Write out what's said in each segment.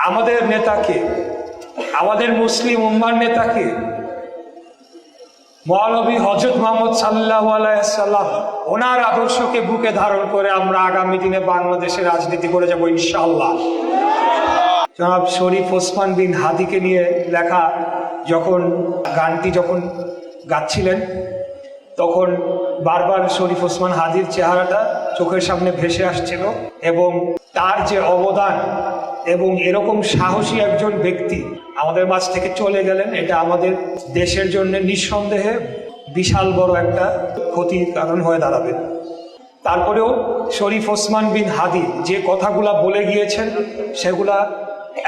আমাদের নেতাকে, আমাদের মুসলিম উম্মার নেতাকে মৌলভী হযরত মুহাম্মদ সাল্লাল্লাহু আলাইহি সাল্লাম ওনার আদর্শকে বুকে ধারণ করে আমরা আগামী দিনে বাংলাদেশের রাজনীতি করে যাব ইনশাআল্লাহ। জনাব শরীফ ওসমান বিন হাদিকে নিয়ে লেখা গানটি যখন গাচ্ছিলেন তখন বারবার শরীফ ওসমান হাদির চেহারাটা চোখের সামনে ভেসে আসছিল এবং তার যে অবদান এবং এরকম সাহসী একজন ব্যক্তি আমাদের মাঝ থেকে চলে গেলেন, এটা আমাদের দেশের জন্য নিঃসন্দেহে বিশাল বড় একটা ক্ষতির কারণ হয়ে দাঁড়াবে। তারপরেও শরীফ ওসমান বিন হাদি যে কথাগুলা বলে গিয়েছেন সেগুলা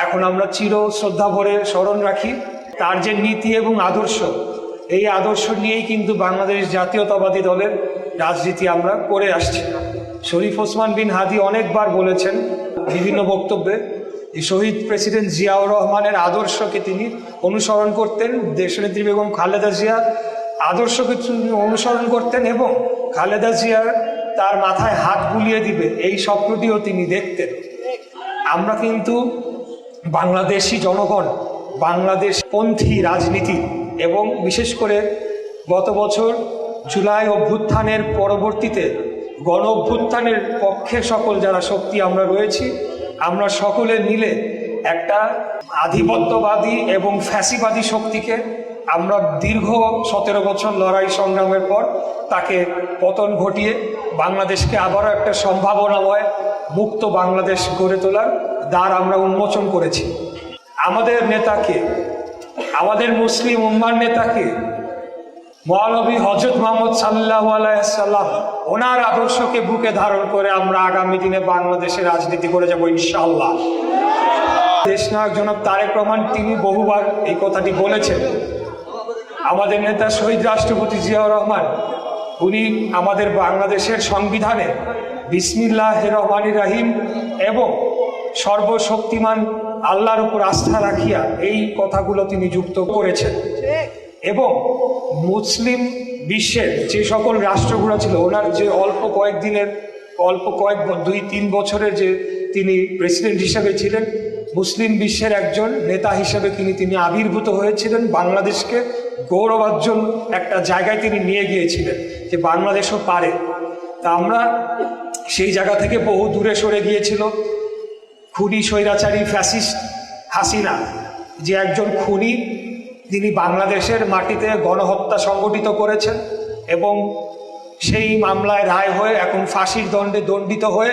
এখন আমরা চির শ্রদ্ধা ভরে স্মরণ রাখি। তার যে নীতি এবং আদর্শ, এই আদর্শ নিয়েই কিন্তু বাংলাদেশ জাতীয়তাবাদী দলের রাজনীতি আমরা করে আসছি। শরীফ ওসমান বিন হাদি অনেকবার বলেছেন বিভিন্ন বক্তব্যে শহীদ প্রেসিডেন্ট জিয়াউর রহমানের আদর্শকে তিনি অনুসরণ করতেন, দেশনেত্রী বেগম খালেদা জিয়া আদর্শকে তিনি অনুসরণ করতেন এবং খালেদা জিয়ার তার মাথায় হাত বুলিয়ে দিবে এই স্বপ্নটিও তিনি দেখতেন। আমরা কিন্তু বাংলাদেশি জনগণ বাংলাদেশপন্থী রাজনীতি এবং বিশেষ করে গত বছর জুলাই অভ্যুত্থানের পরবর্তীতে গণ অভ্যুত্থানের পক্ষে সকল যারা শক্তি আমরা রয়েছি, আমরা সকলে মিলে একটা আধিপত্যবাদী এবং ফ্যাসিবাদী শক্তিকে আমরা দীর্ঘ 17 বছর লড়াই সংগ্রামের পর তাকে পতন ঘটিয়ে বাংলাদেশকে আবারও একটা সম্ভাবনাময় মুক্ত বাংলাদেশ গড়ে তোলার দ্বার আমরা উন্মোচন করেছি। আমাদের নেতাকে, আমাদের মুসলিম উম্মার নেতাকে মৌলভী হযরত মুহাম্মদ সাল্লাল্লাহু আলাইহি সাল্লাম ওনার আদর্শকে বুকে ধারণ করে আমরা আগামী দিনে বাংলাদেশের রাজনীতি করে যাব ইনশাআল্লাহ। দেশনায়ক জনাব তারেক রহমান তিনি বহুবার এই কথাটি বলেছেন। আমাদের নেতা শহীদ রাষ্ট্রপতি জিয়াউর রহমান উনি আমাদের বাংলাদেশের সংবিধানে বিসমিল্লাহির রহমানির রহিম এবং সর্বশক্তিমান আল্লাহর উপর আস্থা রাখিয়া এই কথাগুলো তিনি যুক্ত করেছেন এবং মুসলিম বিশ্বের যে সকল রাষ্ট্রগুলো ছিল ওনার যে অল্প কয়েক 2-3 বছরের যে তিনি প্রেসিডেন্ট হিসেবে ছিলেন, মুসলিম বিশ্বের একজন নেতা হিসেবে তিনি আবির্ভূত হয়েছিলেন, বাংলাদেশকে গৌরবার্জন একটা জায়গায় তিনি নিয়ে গিয়েছিলেন যে বাংলাদেশও পারে। তা আমরা সেই জায়গা থেকে বহু দূরে সরে গিয়েছিল। খুনি স্বৈরাচারী ফ্যাসিস্ট হাসিনা যে একজন খুনি, তিনি বাংলাদেশের মাটিতে গণহত্যা সংগঠিত করেছেন এবং সেই মামলায় রায় হয়ে এখন ফাঁসির দণ্ডে দণ্ডিত হয়ে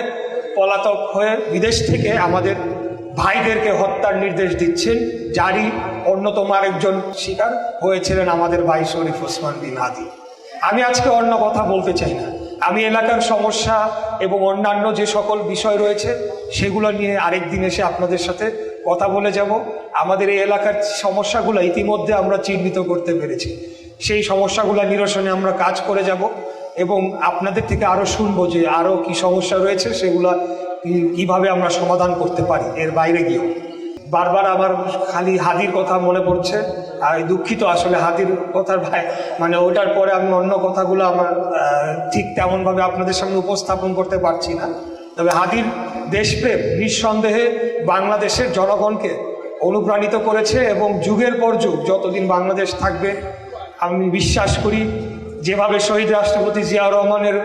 পলাতক হয়ে বিদেশ থেকে আমাদের ভাইদেরকে হত্যার নির্দেশ দিচ্ছেন, যারই অন্যতম আরেকজন শিকার হয়েছিলেন আমাদের ভাই শরীফ ওসমান বিন হাদি। আমি আজকে অন্য কথা বলতে চাই না, আমি এলাকার সমস্যা এবং অন্যান্য যে সকল বিষয় রয়েছে সেগুলো নিয়ে আরেকদিন এসে আপনাদের সাথে কথা বলে যাব। আমাদের এই এলাকার সমস্যাগুলো ইতিমধ্যে আমরা চিহ্নিত করতে পেরেছি, সেই সমস্যাগুলো নিরসনে আমরা কাজ করে যাব এবং আপনাদের থেকে আরও শুনবো যে আরও কি সমস্যা রয়েছে সেগুলো কিভাবে আমরা সমাধান করতে পারি এর বাইরে গিয়েও। বারবার আমার খালি হাদির কথা মনে পড়ছে, আর দুঃখিত আসলে হাদির কথার মানে ওটার পরে আমি অন্য কথাগুলো আমার ঠিক তেমনভাবে আপনাদের সামনে উপস্থাপন করতে পারছি না। তবে হাদির দেশপ্রেম নিঃসন্দেহে বাংলাদেশের জনগণকে অনুপ্রাণিত করেছে এবং যুগের পর যুগ যতদিন বাংলাদেশ থাকবে আমি বিশ্বাস করি যেভাবে শহীদ রাষ্ট্রপতি জিয়াউর রহমানের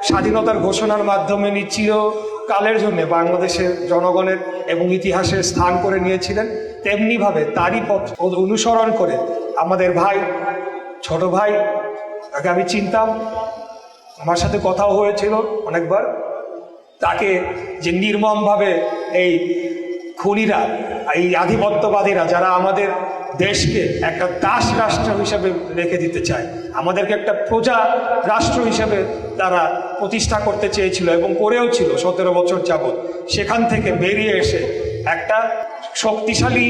স্বাধীনতার ঘোষণার মাধ্যমে চিরকালের জন্য বাংলাদেশের জনগণের এবং ইতিহাসের স্থান করে নিয়েছিলেন, তেমনিভাবে তারই পথ অনুসরণ করে আমাদের ভাই, ছোট ভাই, তাকে আমি চিনতাম, আমার সাথে কথাও হয়েছিল অনেকবার, তাকে যে নির্মমভাবে এই খুনিরা, এই আধিপত্যবাদীরা যারা আমাদের দেশকে একটা দাস রাষ্ট্র হিসেবে রেখে দিতে চায়, আমাদেরকে একটা প্রজা রাষ্ট্র হিসেবে তারা প্রতিষ্ঠা করতে চেয়েছিল এবং করেও ছিল 17 বছর যাবৎ, সেখান থেকে বেরিয়ে এসে একটা শক্তিশালী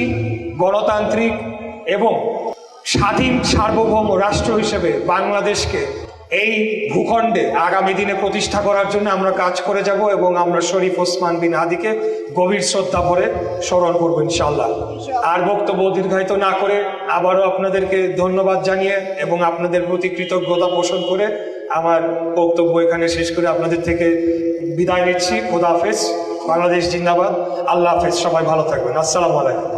গণতান্ত্রিক এবং স্বাধীন সার্বভৌম রাষ্ট্র হিসেবে বাংলাদেশকে এই ভূখণ্ডে আগামী দিনে প্রতিষ্ঠা করার জন্য আমরা কাজ করে যাব এবং আমরা শরীফ ওসমান বিন হাদিকে গভীর শ্রদ্ধা ভরে স্মরণ করব ইনশাআল্লাহ। আর বক্তব্য দীর্ঘায়িত না করে আবারও আপনাদেরকে ধন্যবাদ জানিয়ে এবং আপনাদের প্রতি কৃতজ্ঞতা পোষণ করে আমার বক্তব্য এখানে শেষ করে আপনাদের থেকে বিদায় নিচ্ছি। খোদা হাফেজ। বাংলাদেশ জিন্দাবাদ। আল্লাহ হাফেজ, সবাই ভালো থাকবেন। আসসালামু আলাইকুম।